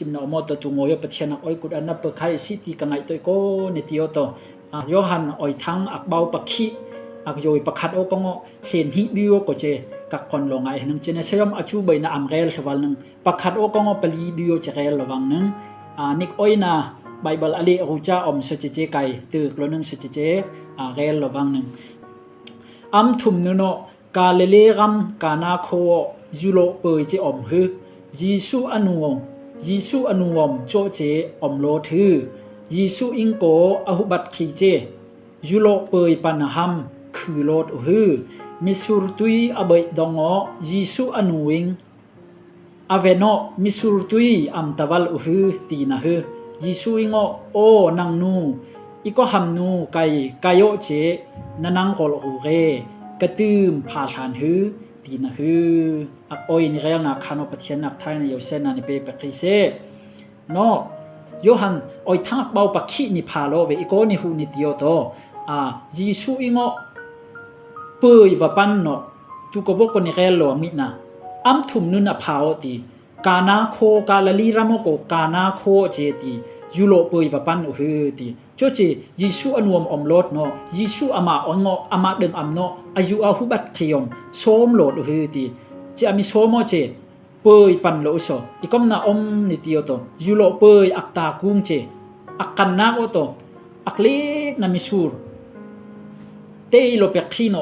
จิมนะมอตตุงโยปะเทียนอ้อยกุดอันนับเปไคสิติกังไงตอยโกนิติโยโตโยหันอ้อยทั้งอักเบาปะคิอักโยยปะคัดโอกงเห็นหิดิโยก็เจกักคนลงไงนึงเจเนเซยมอจูใบนะอัมเรลสวัลนึงปะคัดโอกงปลีดิโยเจเรลระวังนึงนิกอ้อยนะไบเบิลอลีรูจาอมสเจเจไกตึกลนึงสเจเจเรลระวังนึงอัมทุมนึโนกาเลเลรัมกานาโคยูโลเปยเจอมฮึยิสุอนุวมโจเจอมโลทือยิสุอิงโกอหุบัตขีเจยูโลเปยปันหัมคือโลดฮึมิสุรตุยอเบยดองอยิสุอนุวิงอเวโนมิสุรตุยอัมตะวัลฮึตีนะฮึยิสุอิงโอนังนูอีก็หัมนูไกโยเจนันังโกลฮูเรกระตืมพาทานฮึตีนะฮึอักโอยนี่เรียกนะคานอปะเทียนนักไทยนะโยเซนะนี่เปปะคริเซเนาะโยหันโอยทักเบาปะคินี่พาโลเวอีโกนี่ฮูนิติโยโตยิสุอิงอเปยบะปันเนาะตุกวกนี่เรลโลมินะอัมทุมนุนอพาโอติกานาโคกาลลีรามโกกานาโคเจติยูโลเปยบะปันอุฮึติโจเจยิสุอนุมอมโลดเนาะยิสุอามาอนเนาะอามาเดิงอัมเนาะอายุอาหุบัตขยมโสมโลดอุฮึติเจอามิโสมเจเปยปันโลโซอีกอมนาอมนิติโยโตยูโลเปยอักตากุงเจอักกันนาโอโตอักเลกนามิสูรเตโลเปคลีโน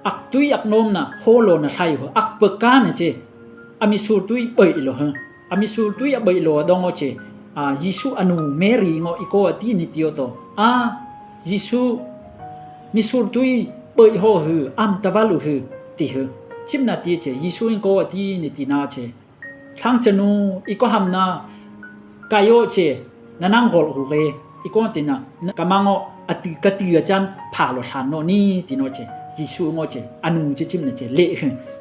อักตุยอักโนมนะโฮโลนะไทหัวอักเปกานเจอามิสูรตุยเปยโลฮะอามิสูรตุยเปยโลดองเจยิสุอนุเมรีงออีโกตินิติโยโตยิสุมิสูรตุยเปยโฮหืออัมตะวัลุหือติหือชิมนาติเจยิสุอิงโกตินิตินาเจทั้งจนูอีโกหัมนากายโยเจนันังโกลหูเรอีโกตินะกะมังอติกะติอาจันพาโลทานโนนี่ติโนเจยิสุงอเจอนุเจชิมนะเจเล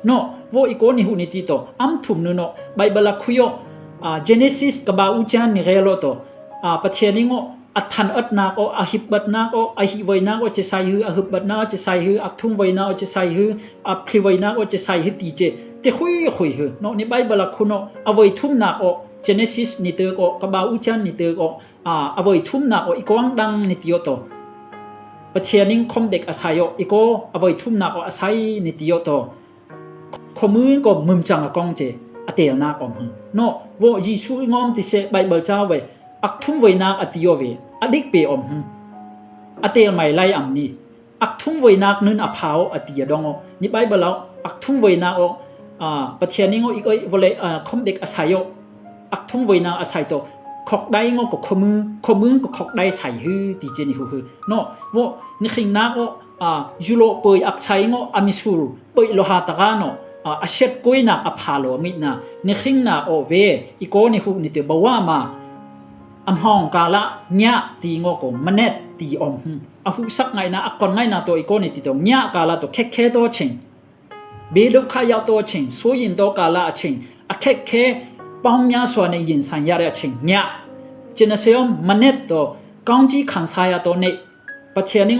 โนโวอีโกนี่หูนิติโตอัมทุมนุโนไบเบิลคุโยGenesis กะบาอุจันนี่เรโลโตปะเทนิงออัทันอัดนาโออหิบัดนาโออหิไวนาโอเจไซฮืออหิบัดนาเจไซฮืออักทุงไวนาโอเจไซฮืออัพริไวนาโอเจไซฮือติเจเตคุยฮือเนาะนี่ไบเบิลคุโนอไวทุมนาโอ Genesis นี่เตโอกะบาอุจันนี่เตโออไวทุมนาโออีกวังดังนี่ติโยโตปะเทนิงคอมเด็กอาศัยอีโกอไวทุมนาโออาศัยนี่ติโยโตขมือก็มึมจังกองเจอเตลนาอมเนาะโวยิสุงอมติเซไบเบิลจาเวอักทุมไวนาอติโยเวอดิกเปอมอเตลไมไลอัมนี่อักทุมไวนักนึนอภาวอติยดองนี่ไบเบิลแล้วอักทุมไวนาโอปะเทนิงอีกโวเลคอมเด็กอาศัยอักทุมไวนาอาศัยโตขอกได้งก็ขมือก็ขอกได้ใส่ฮือติเจนี่ฮือเนาะโวนี่คิงนาโอยูโรเปยอักใช้งอามิสูรเปยโลหะตะกาโนอาเชตกุยนักอพาโลมิดนะนี่ขิงนาโอเวอีโกนี่ฮูนี่เตบว่ามาอัมฮองกาละญะตีงโกมเนตตีอมอะฮูสักไงนะอักคนไงนะตัวอีโกนี่ติโตญะกาละตัวเคโตเชงเบลุขายาโตเชงสุยินโตกาละเชงอะเคปองญาสวในยินสัญญาเชงญะเจนเซยมมเนตโตกองจีขันสายาโตเนปะเทนิง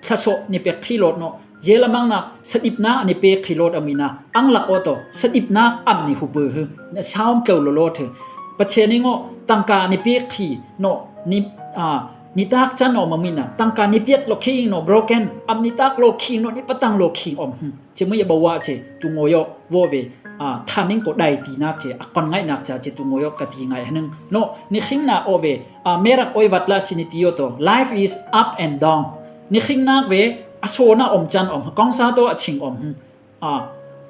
โทะโซนี่เปคิโลโนเยลมังนะสดิบนานี่เปคิโลดอามินาอังลักโอโตสดิบนาอัมนี่ฮูเบอนะชาวเกลโลโลเถปะเทนิงตังกานี่เปคีโนนี่นิตักจันอมมินาตังกานี่เปียกโลคิงโน broken อัมนิตักโลคิงโนนี่ปะตังโลคิงอมเจมยบวะเจตุงโยโวเวทานิงก็ได้ตีนักเจอักคนง่ายนักเจตุงโยกะตีง่ายนึงโนนี่ขิงนาโอเวเมรักโอยวัดลาสินิติโยโต life is up and down นี่ขิงนักเวอโซนาอมจันอมกองซาโตอชิงอม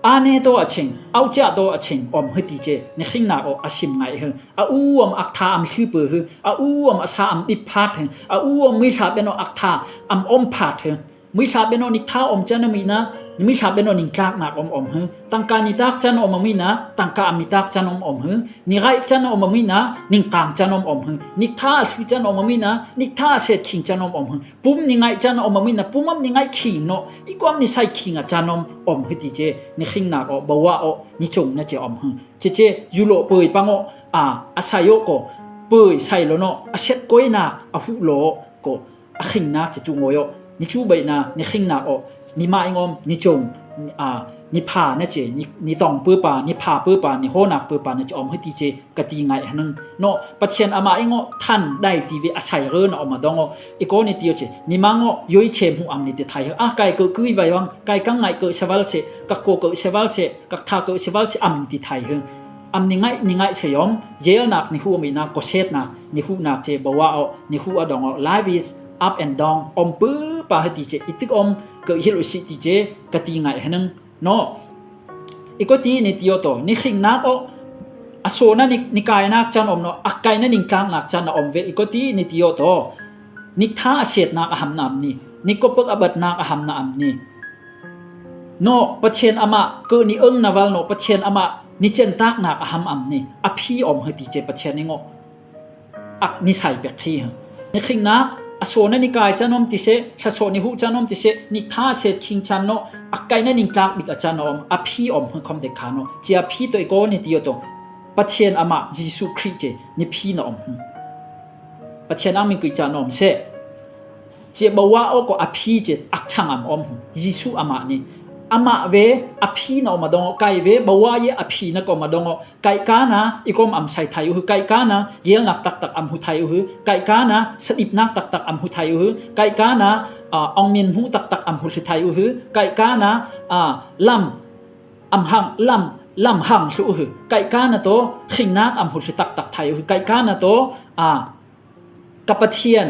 อาเนโตอชิงเอาจาโตอชิงอมฮึติเจนี่ขิงนาโออชิมไงฮึอูอมอักทาอัมคือเปอฮึอูอมอสาอัมดิพาทฮึอูอมมิชาเบโนอักทาอัมอมพาทฮึมิชาเบโนนิทาอมจันมีนะมิชาเบโนนิกากนักอมฮึตังกานิตักจันอมมีนะตังกาอมิตักจันอมฮึนิไรจันอมมีนะนิกางจันอมฮึนิทาสุจันอมมีนะนิทาเศษขิงจันอมฮึปุ้มนิไงจันอมมีนะปุ้มนิไงขิงเนาะอีกวามนิไซขิงจันอมฮึติเจนิขิงนักบวะนิจงนะเจอมฮึเจยูโรเปยปังอาศัยโยโกเปยใส่โลเนาะอาเช็ดก้อยนักอาหุโลโกอาขิงนักจะตุงโยนิชูใบนานิขิงนักนิมาอิงอมนิจง นิพานะเจนิตองปื้อปานิพาปื้อปานิโหนักปื้อปานะจะอมให้ติเจกะตีไงหนึงเนาะปะเทียนอามาอิงท่านได้ที่วิอาศัยเรนะออกมาดองอีโกนิติเจนิมังยุยเชมหูอำนิติไทยไกเกกุยไว้วังไกกังไงเกสวัลเสกักโกเกสวัลเสกักทาเกสวัลเสอำนิติไทยอำนิไงเสยอมเยลนักนิหูมีนักก็เชตนักนิหูนักเจบ่ว่านิหูอดอง life is up and down อมปื้อปาให้ติเจอิติกอมเกฮิโรชิติเจกะตีไงหนึงเนาะอีกตีนิติโยโตนิขิงนักอโซนะนิกายนักจันอมเนาะอักไกนะนิงกลางนักจันอมเวอีกตีนิติโยโตนิท่าเสียดนักอหัมนามนี่นิกปกอบัดนักอหัมนามนี่โนปะเทียนอะมะเกนิอึงนาวลโนปะเทียนอะมะนิเจนตักนักอหัมอัมนี่อภิอมให้ติเจปะเทียนนิงอักนิสัยเปกที่นิขิงนักอโซนะนิกายจันอมติเสชะโซนิหุจันอมติเสนิท่าเสียดคิงจันโนอักไกนะนิงกลางบิกจันอมอภิอมให้คำเด็กขาโนเจียภิตัวอีโกนิติโยโตปะเทียนอะมะเยซูคริสต์เจนิพีนอมปะเทียนอามิกุจานอมเสเจบ่ว่าโอก็อภิเจอักชังอมเยซูอะมะนี่อะมะเวอภินอมาดองไกเวบ่ว่าเยอภินะก็มาดองไกกานะอีกอมอัมไสไทยไกกานะเยลนักตักอัมหุไทยไกกานะสอิบนักตักอัมหุไทยไกกานะองมินหูตักอัมหุไทยไกกานะลำอัมหังลำหังสุไกกานะโตขิงนักอัมหุตักไทยไกกานะโตกับปะเทียน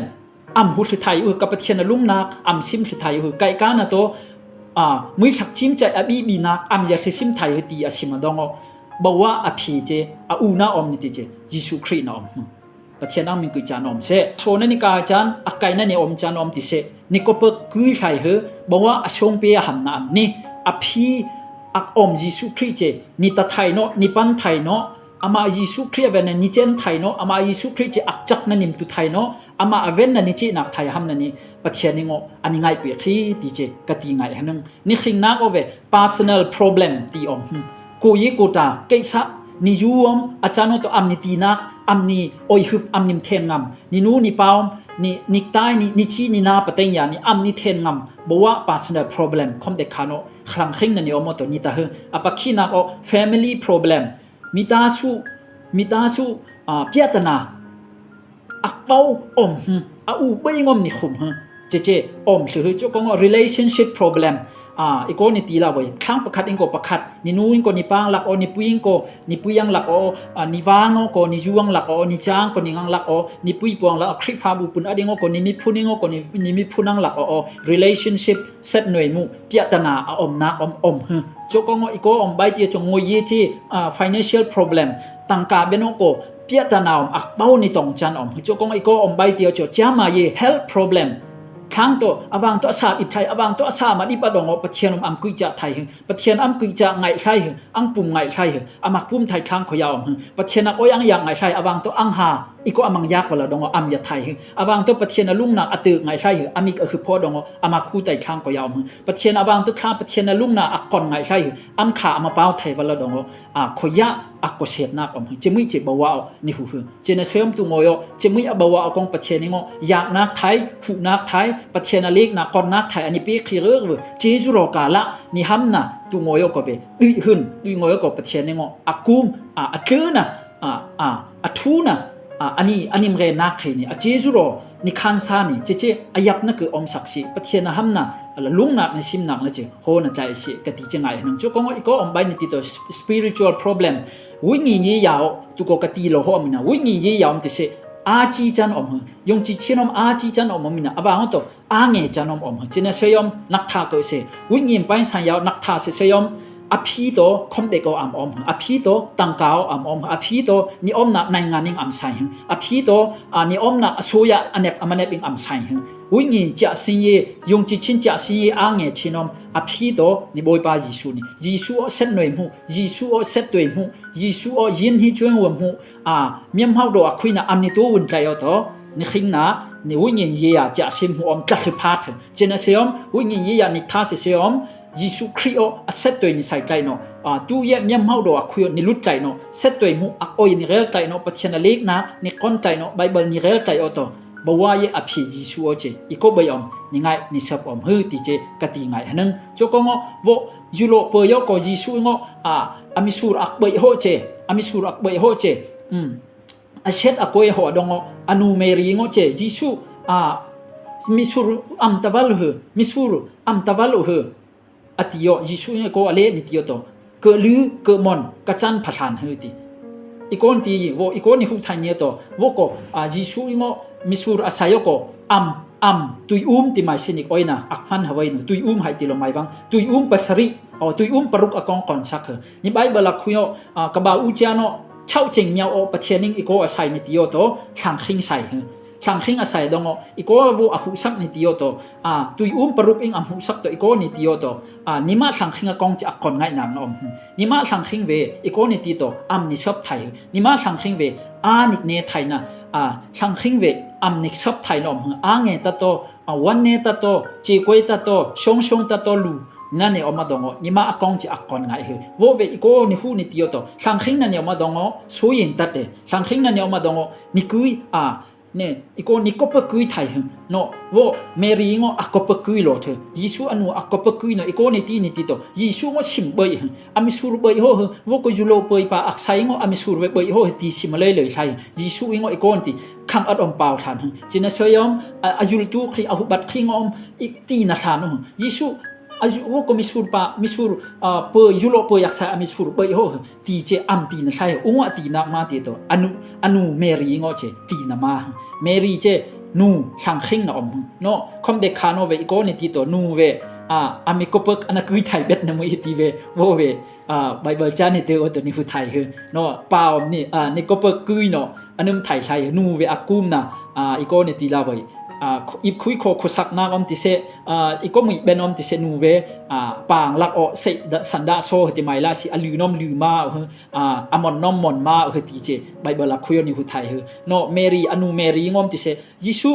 อัมหุไทยกับปะเทียนลุงนักอัมซิมไทยไกกานะโตมื้อขักชิมใจอบีบีนักอัมยาซิมไทยตีอาชิมาดองบ่ว่าอภิเจอูนาอมนิติเจเยซูคริสต์นอมปะเทียนอามิกุจานอมเสโซนะนิกาจานอักไกนะนิอมจานอมติเสนิโกเปกุยไข่บ่ว่าอชงเปียหัมนามนี่อภิอักอมเยซูคริสต์เจนิตะไทยเนาะนิปันไทยเนาะอามาเยซูคริสต์เวนนิเจนไทยเนาะอามาเยซูคริสต์เจอักจักนะนิมตุไทยเนาะอามาเวนนะนิจินักไทยหัมนะนี่ปะเทียนนิงอันนี้ไงเปียคีติเจกะตีไงหันนึงนี่ขิงนักเอาเว personal problem ตีอมกูยิกูตาเกซะนิยูอมอาจารย์โตอัมนิตีนักอัมนีโอยฮึบอัมนิมเทนงามนินูนิปาวนิตายนิชีนินาปะเตงยานิอัมนิเทนงามบ่ว่า personal problem คอมเดคาโนคลังขิงนะนี่อมโตนิตาเฮอะปะคีนักเอา family problem มิตาสุเปียตนาอักเป้าอมอูเบยงอมนิคุมเจอมสือเจ้าก็ relationship problem อีกนี่ตีละเว้ยครั้งประคัดอิงก็ประคัดนินูอิงก็นิปังลักนิปุยอิงก็นิปุยังลักนิวางก็นิจวงลักนิจางก็นิงังลักนิปุยปวงลักคริฟาบุปุนอดิงก็นิมิพุนิงก็นิมิพุนังลักrelationship เซตหน่วยมุเปียตนาอมนาอมเจ้าก็อีกอมใบเตียจงงวยเยที่financial problem ตังกาเบนก็เปียตนาอักเป้านี่ต้องจันเจ้าก็อีกอมใบเตียจจามาเย health problemครั้งตัวอวังตัวอาสาอิบไทยอวังตัวอาสามาดิปะดองปะเทียนอัมกุยจะไทยปะเทียนอัมกุยจะไงไทยอังปุ่มไงไทยอามักปุ่มไทยครั้งขยาวปะเทียนโอยอังยังไงไทยอวังตัวอังหาอีกอมังยากว่าละดองอัมยะไทยอวังตัวปะเทียนลุงนักอตึกไงไทยอามิกคือพอดองอามักคู่ไทยครั้งขยาวปะเทียนอวังตัวข้าปะเทียนลุงนักอักก่อนไงไทยอัมขามาเป้าไทยว่าละดองขยะอักก็เสียนักจะไม่เจ็บบ่าวนี่หูเจเนเซียมตุงอยจะไม่บ่าวกองปะเทียนนี่งอยากนักไทยหูนักไทยปะเทียนเล็กนักก่อนนักไทยอันนี้เปียขี้เรื่องเจจุโรกาละนี่ห้ำนะตุงอยก็เวดุยงอยก็ปะเทียนนี่งอักกุมอักเกนะอัทูนะอันนี้มเรนักใครนี่เจจุโรนี่คันซานี่เจอายับนักคืออมศักดิ์สิปะเทียนห้ำนะลุงนักในซิมนักนะเจโหนะใจสิกติจะไงหนึ่งจุกงอีกอมใบนี่ติดตัว spiritual problem วิ่งยี่ยาวตุกกติโลหอมินะวิ่งยี่ยาวมันจะเสอาจีจันอมยงจีเชนอมอาจีจันอมมินะอาวางตัวอาเงจันอมเจเนเซยอมนักทาเกเสวิ่งยิมไปสัญญานักทาเสยอมอภิโตคอมเดกอมอภิโตตังกาวอมอภิโตนิอมนักในงานนิงไซอภิโตนิอมนักสุยะอเนบอมเนบิงไซวิ่งยิจะสิเยยงจีชินจะสิเยอาเงชินอมอภิโตนิบอยปายิสุนี่ยิสุอเซตหน่วยหูยิสุอเซตตัวหูยิสุอยินฮิจวนวหูเมียมเฮาโดอคุยนะอัมนิตัววุ่นใจเอาต่อนี่ขิงนะนี่วิ่งยิเยจะซิมหูอมจัดพาดเจเนเซียมวิ่งยิเยนิทาเซียมยิสุคริโออเซตตัวนี่ใส่ใจเนาะตู้เยี่ยมเฮาโดคุยนี่ลุดใจเนาะเซตตัวหูอักโอยนี่เรลใจเนาะปะเชนเล็กนะนี่ก้นใจเนาะไบเบิลนี่เรลใจเอาต่อ บ่ว่าเยอภิยิสุโอเจอีก็บ่ยอมนี่ไงนี่ซับอมฮือติเจกะติไงหนึงจก็งโวยุโรเปยอก็ยิสุงอามิสุรอักเบยโฮเจอามิสุรอักเบยโฮเจอาเช็ดอะโกยโหดงอนูเมรีงเจยิสุมิสุรอัมตะวัลเฮมิสุรอัมตะวัลเฮอติโยยิสุเนี่ยก็อเลนิติโยโตเกลือเกมอนกะจันพะทานเฮติอีกคนที่ว่าอีกคนนี่ฮู้ทันเนี่ยตัวว่าก็ยิสุอิโมมิสุรอาศัยก็ตุยติมาสินิกโอยนะอักฮันฮาวายนตุยให้ติลงไม้บังตุยปัสริตุยปรุกอกองก่อนสักนี่ไบเบิลคุยกะบาอุจาโนเช่าจิงเมียวโอปะเทนิงอีกอาศัยนิติโยโตทางคิงใส่ทางคิงอาศัยดงอีกว่าอหุสักนิติโยโตตุยปรุกอิงอหุสักโตอีกนิติโยโตนิมาทางคิงกองจะก่อนง่ายนำนอมนิมาทางคิงเวอีกนิติโตนิชอบไทยนิมาทางคิงเวนิกเนไทยนะทางคิงเวนิกชอบไทยนอมเงตะโตวันเนตะโตจีกวยตะโตชงตะโตลูนั่นเนี่ยออกมาดงนี่มาอกองจะก่อนง่ายโวเวอีกนี่ฮู้นิติโยโตทางคิงนั่นเนี่ยออกมาดงสู้ยิงตัดเดทางคิงนั่นเนี่ยออกมาดงนิกุยเนี่ยอีกนิกปะกุยไทยเนาะว่าเมรีงอักปะกุยโลเถยิสุอนุอักปะกุยเนาะอีกนิติโตยิสุงชิมเบยอามิสุรเบยโหว่าก็ยุโลเบยปะอักไซงอามิสุรเบยโหติสิมาเลยใช่ยิสุอิงอีกนิติคังอัดอมเปล่าทานจินะเซยอมอายุลตุคีอหุบัตคีงอมอีกตีนะทานยิสุอายุว่าก็มิสุรเปยุโรเปยักษามิสุรเปยโหตีเจอัมตีนะใช่องค์ตีนักมาตีโตอนุเมรีงอเจตีนะมาเมรีเจนูช่างคิงนะอมเนาะคอมเดคาโนเวอีโกนิติโตนูเวอามิโกเปกอนากุยไทยเบ็ดนะมอิติเวโวเวไบเบิลจานิเตอตัวนี้ผู้ไทยเนาะปาวนี่นิโกเปกุยเนาะอันนึงไทยใช่นูเวอากุมนะอีโกนิติลาเวอีคุยโคสักนากอมติเซอีก็มีเบนอมติเซนูเวปางลักอเซสันดาโซติไมลาสิอลือนอมลือมาอมอนนอมมอนมาติเจไบเบิลลักคุยนี่ฮูไทยเนาะเมรีอนุเมรีงอมติเซยิสุ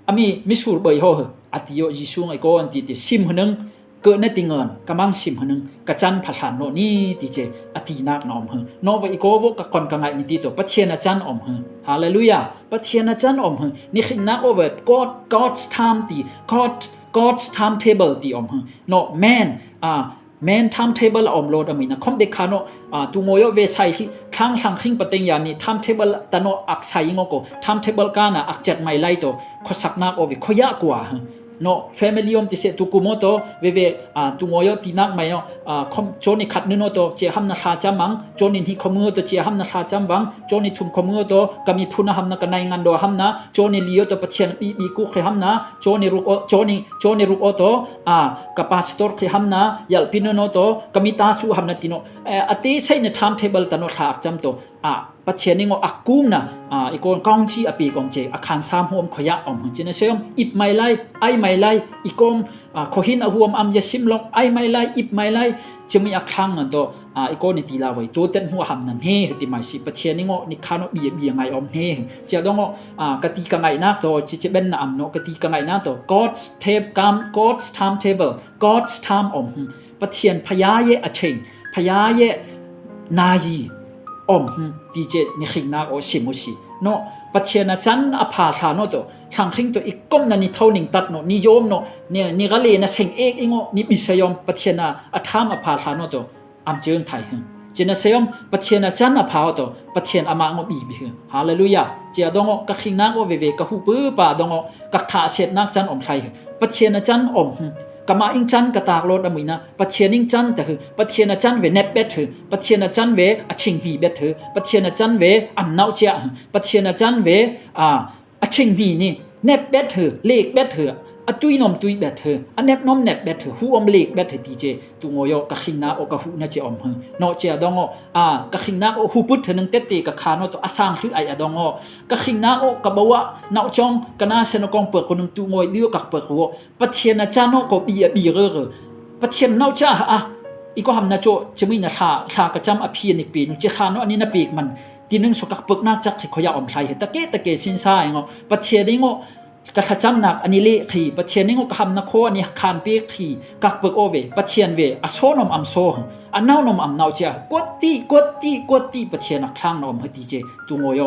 อามิสุรเบยโฮอติโยยิสุไอโกอันติเตซิมหนึงเกิดในติเงินกำลังสิมหนึงกะจันพะทานโนนี่ติเจอตินักนอมเนาะวอีโกวกะคอนกะไงนิติโตปะเทียนอาจารย์อมฮาเลลูยาปะเทียนอาจารย์อมนี่ขินักโอเว God's time ติ God's timetable ติอมเนาะman timetable อมโลดอมินะคอมเดคาโนตุโงโยเวไซที่ทางคิงปะเตงยานี่ timetable ตะโนอักไซงโก timetable กานะอักจัดไม่ไลโตขอสักนักโอเวขอยากว่าno family om tise tukumoto veve tungoyo tinak mai no khom choni khatnu no to che hamna kha chamang choni hi khomu to che hamna kha chambang choni thum khomu to kami phuna hamna kanai ngan do hamna choni liyo to pathian bi ku khe hamna choni ruk o to capacitor khe hamna yal pinu no to kami ta su hamna tino ati sai na timetable tano thak cham toปัจเจนิงอักกุมนะอีกคนกองชีอปีกองเจอาคารสามหัวขยะอมเจนเซียมอิบไม่ไลไอไม่ไลอีกคนขหินหัวอัมจะซิมลงไอไม่ไลอิบไม่ไลจะมีอักขังอันโตอีกคนนี่ตีลาไว้ตัวเต็นหัวหำนั่นเฮติไม่สิปัจเจนิงนิคานบีไงอมเฮเจ้าดงกติกาไงนักโตจะเป็นอัมโนกติกาไงนักโต God's timetable God's time อมปัจเจนพยาเยอเชงพยาเยนายีอมดีเจนี่ขิงนักโอชิมุชิเนาะปัจเจนะจันอภาธาโนโตทางขิงตัวอีกก้มนันนี่เท่าหนึ่งตัดโนนิยมโนเนี่ยนี่ก็เลยนะเซงเอกอิงโอนี่บิสยมปัจเจนะอัฐามอภาธาโนโตอัมเจิงไทยเจนะเซยมปัจเจนะจันอภาโตปัจเจนอามางอบีบิฮาเลลูยาเจียดงกะขิงนักโอเวเวกะฮูปื้อปาดงกะขาเสดนักจันอมไทยปัจเจนะจันอมกะมาอิงจันกะตากโลดอมินะปัจเจนิงจันตะปัจเจนะจันเวเนบเบตปัจเจนะจันเวอชิงฮีเบตปัจเจนะจันเวอัมนาวเจียปัจเจนะจันเวอชิงฮีนี่เนบเบตเลขเบตตุยนมตุยเบตอันเนบนมเนบเบตฮูอมเลขเบตติเจตุงโยกะขิงนาโอกะฮูนะเจอมเนาะเจียดงกะขิงนาโอฮูปุทนึงเตติกะคาโนตอสังทุไออะดงกะขิงนาโอกะบวะนาจองกะนาเซนกองเปกคนนึงตุงโยดิโอกะเปกโวปัจเจนะจาโนก็บีเรปัจเจนนาจาอีก็หำนะโจจะมีนะทากะจำอภินิกปีนเจคาโนอันนี้นะปีกมันตีนึงสกักเปกนักจักที่ขอยาอมไทยตะเกสินซายงปัจเจนิง กะขะจำนักอันนี้เลขีปะเทียนนี่งกะหำนโคอันนี้คานเปขีกักเปกโอเวปะเทียนเวอโซนอมอัมโซอันนาวนอมอัมนาวเจียกดตีปะเทียนนักครั้งนอมหติเจตุงโย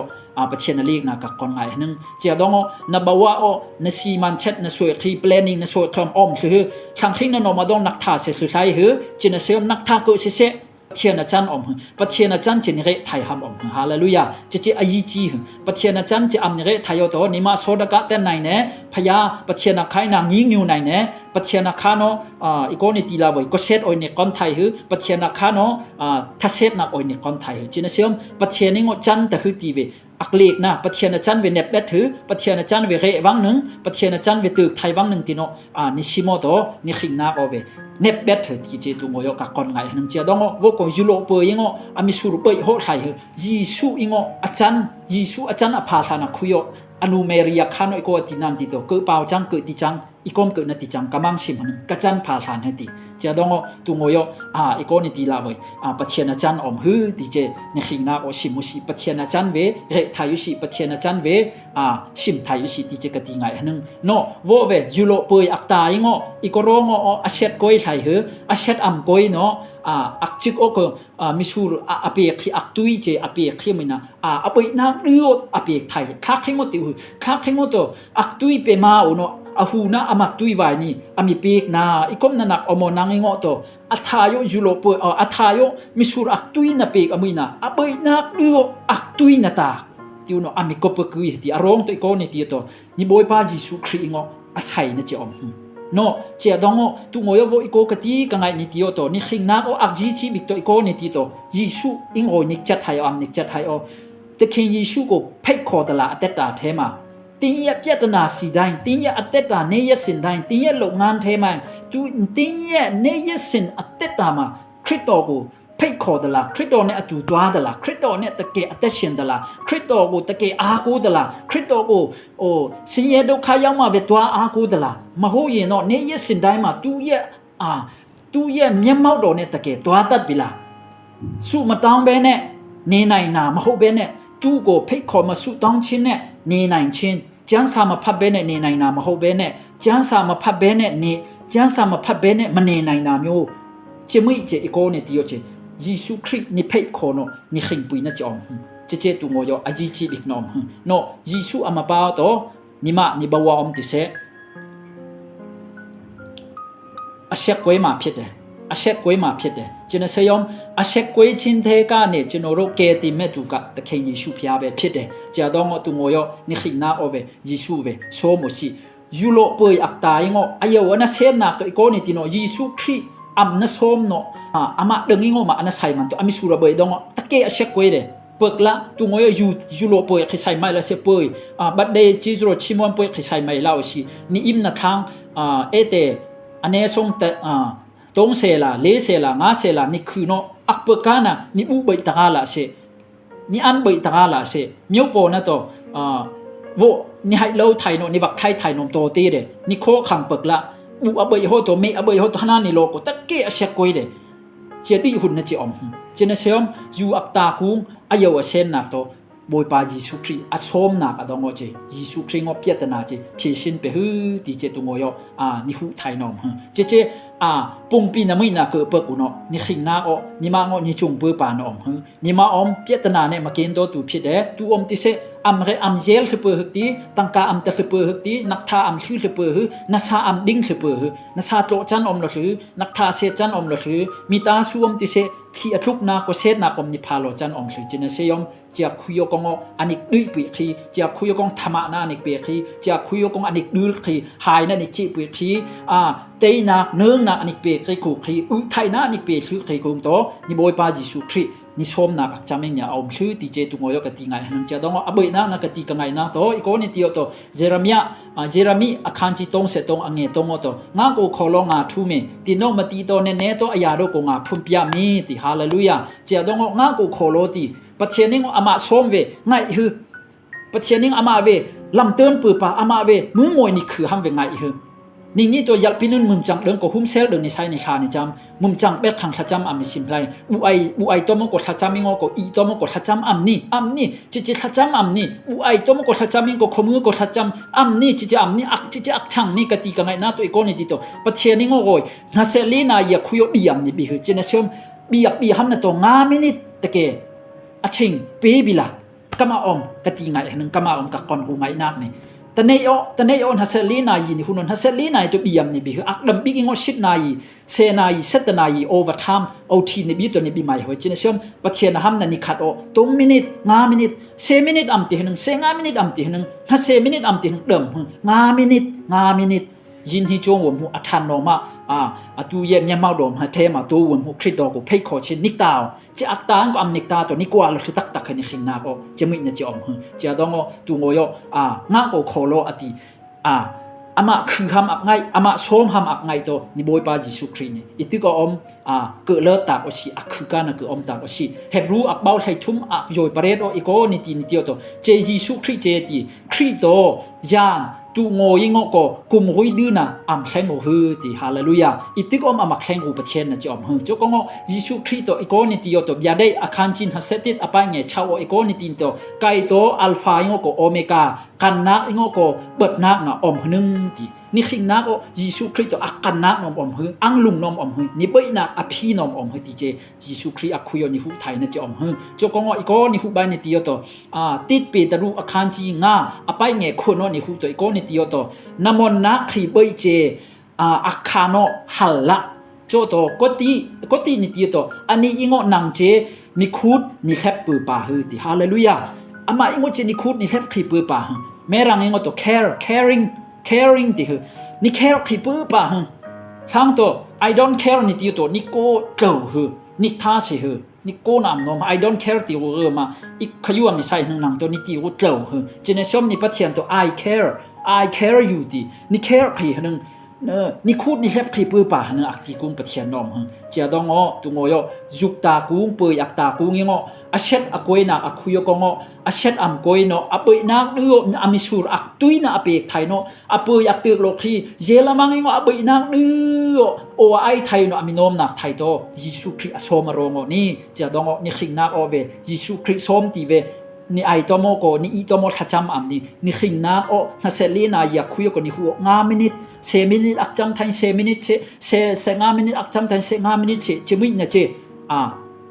ปะเทียนเลกนะกักกอนไงนึงเจียดองนบาวะโอนสีมันเช็ดนสวยขีแพลนนิ่งนสวยคลอมอมคือทางคิงนนอมาดองนักทาเสคือไสหือจินเซมนักทากุเสปะเทียนอาจารย์อมปะเทียนอาจารย์จินเรไทหำอมฮาเลลูยาจะอายีจีปะเทียนอาจารย์จะอำเรไทยโตนิมาโซดกะเตนไหนเนพยาปะเทียนคายนางยิงอยู่ไหนเนปะเทียนคาโนอีโกนิตีลาไว้ก็เซตโอยเนกอนไทยหือปะเทียนคาโนทัเซตนักโอยเนกอนไทยจินเซมปะเทียนนิงจันตะหือตีเวอักเลกนะปะเทียนอาจารย์เวเนบเบถือปะเทียนอาจารย์เวเรวังนึงปะเทียนอาจารย์เวตึกไทยวังนึงติโนนิชิโมโตนิขิงนาโอเวเนบเบถือที่เจตุงโยกักกอนไงนึงเจดองวกยุโรปยิงอามิสุรุเปยโหไทยหือยิสุอิงอาจารย์ยิสุอาจารย์อภาธานะคุยอนุเมริยาคานโอโกตินันติโตเกปาวจังเกติจังอีกอมเกนติจังกะมังชิมนึงกะจันพาธานเฮติเจดองตุงโยอีโกนิติลาเวปะเทียนอาจารย์อมหือติเจนขิงนาโอชิมุชิปะเทียนอาจารย์เวเรทายุชิปะเทียนอาจารย์เวชิมทายุชิติเจกะติไงนึงโนโวเวยุโรเปยอักตายิงอีกโรงอาเชตโกยไทยหืออาเชตอัมโกยเนาะอักจิกโอโกมิสูรอเปคิอักตุยเจอเปคิมินะอเปนักเรืออเปไทยคักเฮงโมติคักเฮงโมโตอักตุยเปมาโอโนหูนะอามักตุยไวนี่อามิเปกนาอีกอมนักอมนังงอโตอัทายยุโรปอัทายมิสูรอักตุยนะเปกอมินะอเปนักเรืออักตุยนะตาติวโนอามิกปกุยติอารองโตอีกอนี่ติโตนี่บอยปาจิสุครีงอาศัยนะเจอมโนเจียดองตุงโยโวอีโกกติกังไงนิติโอโตนิขิงนักอักจีจิบิกโตอีโกนิติโตยิสุอิงโอนิกจัดไทยอัมนิกจัดไทยโอตะเคียนยิสุโกเพ่ขอตละอัตตาเทมาติยะเปียตนาสีได้ติยะอัตตาเนยสินได้ติยะโลงานเทมาตุติยะเนยสินอัตตามาคริสโตโกเพ่ขอตละคริสโตเนี่ยอตุตัวตละคริสโตเนี่ยตะเกอัตชินตละคริสโตโกตะเกอากูตละคริสโตโกโอสิเยดขายามาเวตัวอากูตละมะโหเยโนเนยสินได้มาตุยะเมียมเมาโดเนี่ยตะเกตัวตัดบิลาสุมาตองเบเนเนไนนามะโหเบเนตูโกเพ่ขอมาสุตองชินเนี่ยเนไนชินจังสามาพับเบเนเนไนนามะโหเบเนจังสามาพับเบเนเนจังสามาพับเบเนมะเนไนนามโยเจมิเจอีโกเนี่ยติโยเจยิสุคริสต์นิเพ่ขอโนนิขิงปุยนะจอมเจตุงโยอาจิจิบิกนอมโนยิสุอามาปาโตนิมะนิบาวอมติเซอาเชกกวยมาผิดเดอาเชกกวยมาผิดเดจินะเซยอมอาเชกกวยชินเทกาเนจิโนโรเกติเมตุกะตะเคียนยิสุพยาเวผิดเดเจดองตุงโยนิขิงนาโอเวยิสุเวโซโมซิยุโรเปยอักตายงอายะนะเซนักโตอีโกนิติโนยิสุคริอัมนะโซมโนอามาดึงงมาอันไซมันตัวอามิสุระเบยดองตะเกอาเชกกวยเดเปิกละตุงโยยูโรเปยขิไซไมละเซเปยบัดเดจิโรชิมอนเปยขิไซไมลาวสินี่อิมนะทางเอเตอันเนซงเตตงเซลาเลเซลางาเซลานี่คือโนอักเปกานะนี่อุเบยตะกาละเซนี่อันเบยตะกาละเซมิวโปนะโตโวนี่ให้เราไทยโนนี่บักไทยโนมโตตีเดนี่โคขังเปิกละบุอเบยโฮโตเมอเบยโฮโตหนานี่โลกตะเกอเชกกวยเดเจดิหุ่นนะจิอมเจนะเซมยูอักตาคุงอายาวเซนนาโตบอยปายิสุคริอสอมนากอดองเจยิสุคริงอเปียตนาเจเพชินเปหือติเจตุงโยนิหุไทยนอมเจปุงปีนะมินะเกเปกุโนนิขิงนาโอนิมางอนิจุงเปปานอมนิมาอมเปียตนาเนมาเกนโตตุผิดเดตุอมติเซอัมเรอัมเจลคือเปหึกตีตังกาอัมตะคือเปหึกตีนักทาอัมชื่อคือเปหึนัสาอัมดิ้งคือเปหึนัสาโตจันอมละคือนักทาเซจันอมละคือมีตาซูอมติเซที่อทุกนาก็เซนาอมนิพาโลจันอมคือจินะเซยอมเจียคุยกงอันิกดุยปีคีเจียคุยกงธรรมะนานิกเปีคีเจียคุยกงอันิกดุลคีหายนานิกจิปีคีเตนักเนืองนาอันิกเปีคีคูคีอุทัยนาอันิกเปีคีคุงโตนิบอยปาจิสุครินิชมนักจำเองเนี่ยเอาชื่อติเจตุงโยกติไงนั่นจะต้องอเบยนะกติกังไงนะโตอีกคนนี่ติโอโตเจเรมีอาคารจิตงเสตงอังเงตงโตงาโกขอลงาทูเมติโนมติโตเนเนโตอายาโดกงาพุ่มพิยามีติฮาเลลูยาเจต้องงาโกขอโลติปัจเจนิงอามาสมเวไงฮือปัจเจนิงอามาเวลำเตือนปือปาอามาเวมือมวยนี่คือห้ามเวไงฮือ นี่งี้ตัวยลปินุนมุมจังเดิงก็หุมเซลเดิงในไซในชาในจำมุมจังเบกขังชะจำมิสิมไลอุไอตัวมก็ชะจำมิงก็อีตัวมก็ชะจำนี่จิชะจำนี่อุไอตัวมก็ชะจำมิงก็ขมือก็ชะจำนี่จินี่จิอักชังนี่กะติกะไงนาตัวอีกนี่ติโตปะเชนิงโอยนาเซลีนายะคุยบิยามนี่บิหืจินะชมบิฮัมนะตัวงามินิตะเกอะชิงเปบิลากะมาอมกะติไงนึงกะมาอมกะกอนกูไงนักนี่ตะเนยอนฮัสลีนายนี่หุนนฮัสลีนายตัวบิยามนี่บิอักดัมบิกิงอชิดนายเซนายเซตนายโอเวอร์ไทม์โอทีนี่บิตัวนี่บิไมหอยจินะชมปะเชนะฮัมนะนี่ขัดโอตุงมินิตงามินิตเซมินิตอัมติหนึงเซงามินิตอัมติหนึงฮัเซมินิตอัมติหนึงเดิมงามินิตยินที่จงวมหูอัทันโนมาอะตูเยมยะมาดอมหะเทมาตูวมหูคริดดอกเพขอชินิกตาวจะอักตานก็อัมนิกตาตัวนี้กว่าลสุตักนี่ขิงนาก็จะมินะจะอมจะดองตูโงโยงาก็โคโลอติอามาคือหำอักไงอามาโซมหำอักไงตัวนี่บอยปาจิสุครีนี่อิติก็อมเกิดเลิศตากอชิอักคือกันคืออมตากอชิเฮ็ดรู้อักเบาไททุ่มอักโยยปะเรดอีโกนี่ตีนี่เตียวตัวเจจิสุครีเจติคริโตยานตูโงยิงก็กุมหุยดื้อนะอัมแข็งโมฮือติฮาเลลูยาอิติกอมอัมแข็งอุปเชนนะจะอมฮือจก็งยิสุคริสต์อีโกนิติโยตยาได้อาคันจินฮัสเซติตอปายเงชาวอีโกนิตินโตไกโตอัลฟายิงก็โอเมกากันนะยิงก็เบิดนักนะอมฮึนึงตินี่ขิงนักยิสุคริสต์อักกันนักนอมอมฮืออังลุงนอมอมฮือนี่เบยนักอภินอมอมฮือติเจยิสุคริสต์อักคุยนิหุไทยนะจะอมฮือจก็งอีโกนิหุบายนิติโยตติดเปตรูอาคันจิงาอปายเงคนนิหุโตอีโกนิติโยตนามอนนักขีเบยเจอักคาโนฮัลละโจโตกตินิติโตอันนี้อิงอนังเจนิคูดนิแคบปือปาฮือติฮาเลลูยาอามาอิงอเจนิคูดนิแคบขีปือปาฮือแม่รังอิงอโตcaring ติฮือนิแคบขีปือปาฮือทั้งโต I don't care นิติโตนิโกเจ้าฮือนิทาสิฮือนิโกนามโนม I don't care ติโอมาอีกขยุมนิไซนังตัวนิติโอเจ้าฮือเจเนชอมนิปะเทียนโต I care you ตินี่ care ขีหนึงนี่คูดนี่แคบขีปือป่าหนึงอักติกุงปะเทียนนอมเจียดองตุงโยยุกตากุงปืออักตากุงยงอเช็ดอากวยนักอคุยกงอเช็ดอัมกวยโนอเปยนักดื้ออามิสูรอักตุยนะอเปกไทยโนอเปยอักตึกโลคีเยละมังยงอเปยนักดื้อโอไอไทยโนอามิโนมนักไทยโตยิสุคริสต์โซมารองนี่เจียดองนี่ขิงนักอเวยิสุคริสต์โซมติเวนี่ไอตัวโมโกนี่อีตัวโมทัจำอัมนี่ขิงนักนาเซลีนายาคุยกนี่หัวงามินิต7 minute อักจำทัน7 minute เซ5 minute อักจำทัน5 minute จะไม่นะเจ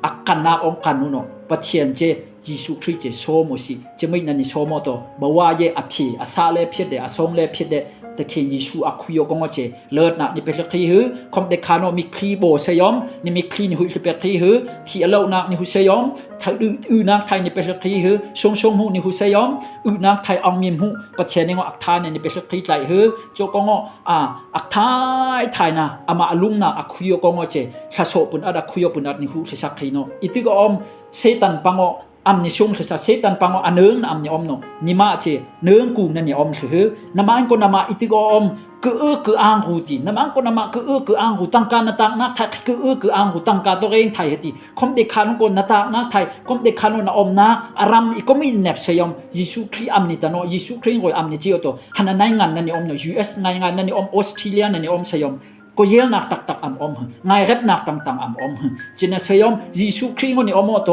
อักกันนาองกันนุโนปะเทียนเจยิสุคริสต์เจโซโมสิจะไม่นันนี่โซโมโตบ่ว่าเยอภิอาซาเลเพียดเดอสงเลเพียดเดตะเคียนยิสุอักคุยกงเจเลิศนะนี่เป็นคลีหือคอมเดคาโนมีคลีโบสยอมนี่มีคลีนี่หุยเป็นคลีหือที่อเลานะนี่หุสยอมถ้านักไทยนี่เป็นคลีหือชงหูนี่หุสยอมนักไทยอังมิมหูปะเทียนนี่อักทานนี่เป็นคลีใจหือโจกงอักทายไทยนะอามาลุงนะอักคุยกงเจถ้าโซปุนอักคุยปุนอัดนี่หุสิสักคลีโนอิติกอมเซตันปังอัมนิชงเสตันปังอันเนืองอัมนิอมโนนิมาเจเนืองกูนั่นนี่อมสือนามาอันก็นามาอิติกอมคืออังหูตีนามาอันก็นามาคืออังหูตั้งการนาตักนักไทยคืออังหูตั้งการตัวเองไทยเหติคมเด็กขานก็นาตักนักไทยคมเด็กขานนาอมนาอารัมอีก็ไม่เน็บเสียมยิสุคริอัมนิตาโนยิสุคริงก็อัมนิจิโอโตฮันนั่นงานนั่นนี่อมโน US งานนั่นนี่อมออสเตรเลียนั่นนี่อมเสียมก็เยลนักตักอัมอมไงเร็บนักต่างอัมอมจินะเสียมยิสุคริงก็นี่อมโต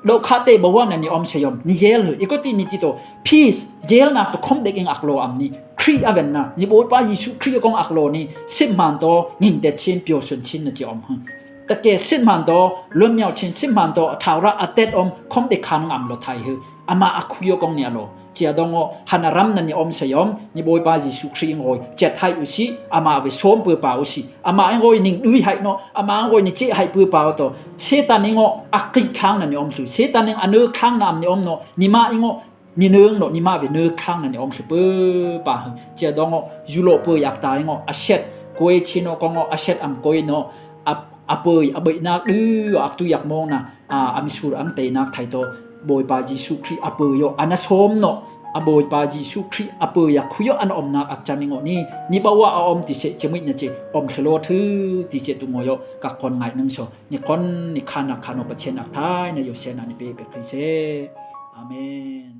ดอกคาเตบว่านั่นนี่อมเสียมนี่เยลอีก็ตีนี่ติโต peace เยลนักตัวคมเด็กเองอักโลอัมนี่ครีอเวนนะนี่บอกว่ายิสุคริงก็อักโลนี่10 มันโตงินเดชินเปียวสุนชินนะจิอมตะเก10 มันโตล้มยาวชิน10 มันโตทาวระอัตเตอมคมเด็กขานอัมโลไทยฮืออามาอักคุยกงเนี่ยโลเจียดงฮันารัมนั่นนี่อมเสียมนี่บอยปายิสุคริงโอยเจ็ดให้อุสิอามาไปซ้อมเปื่อป่าอุสิอามาโอยนิ่งดุยให้เนาะอามาโอยนี่เจให้เปื่อป่าโตเซตันนี่งอักกิข้างนั่นนี่อมสุเซตันนี่อันเนื้อข้างน้ำนี่อมเนาะนี่มาอีงนี่เนื้อเนาะนี่มาไปเนื้อข้างนั่นนี่อมสุเปื่อป่าเจียดงยุโรปเปื่ออยากตายงอาเช็ดกวยชิโนกงอาเช็ดอัมกวยเนาะอาเปื่ออาเบยนักดื้ออักตุอยากมองนะอามิสูรอังเตนักไทยโตบอยปายิสุคริอาเปื่อโยอันน่ะซ้อมเนาะอบอยปาจิสุคริอเปยคุยอันอมนักอักจามิงอนี่บ่ว่าอมติเสจมินะเจอมเทโลทือติเจตุงอยกักคนไงนึงโซนี่คนนี่คานาคานอปะเชนักทายนะโยเซนานี่เปคริเซอาเมน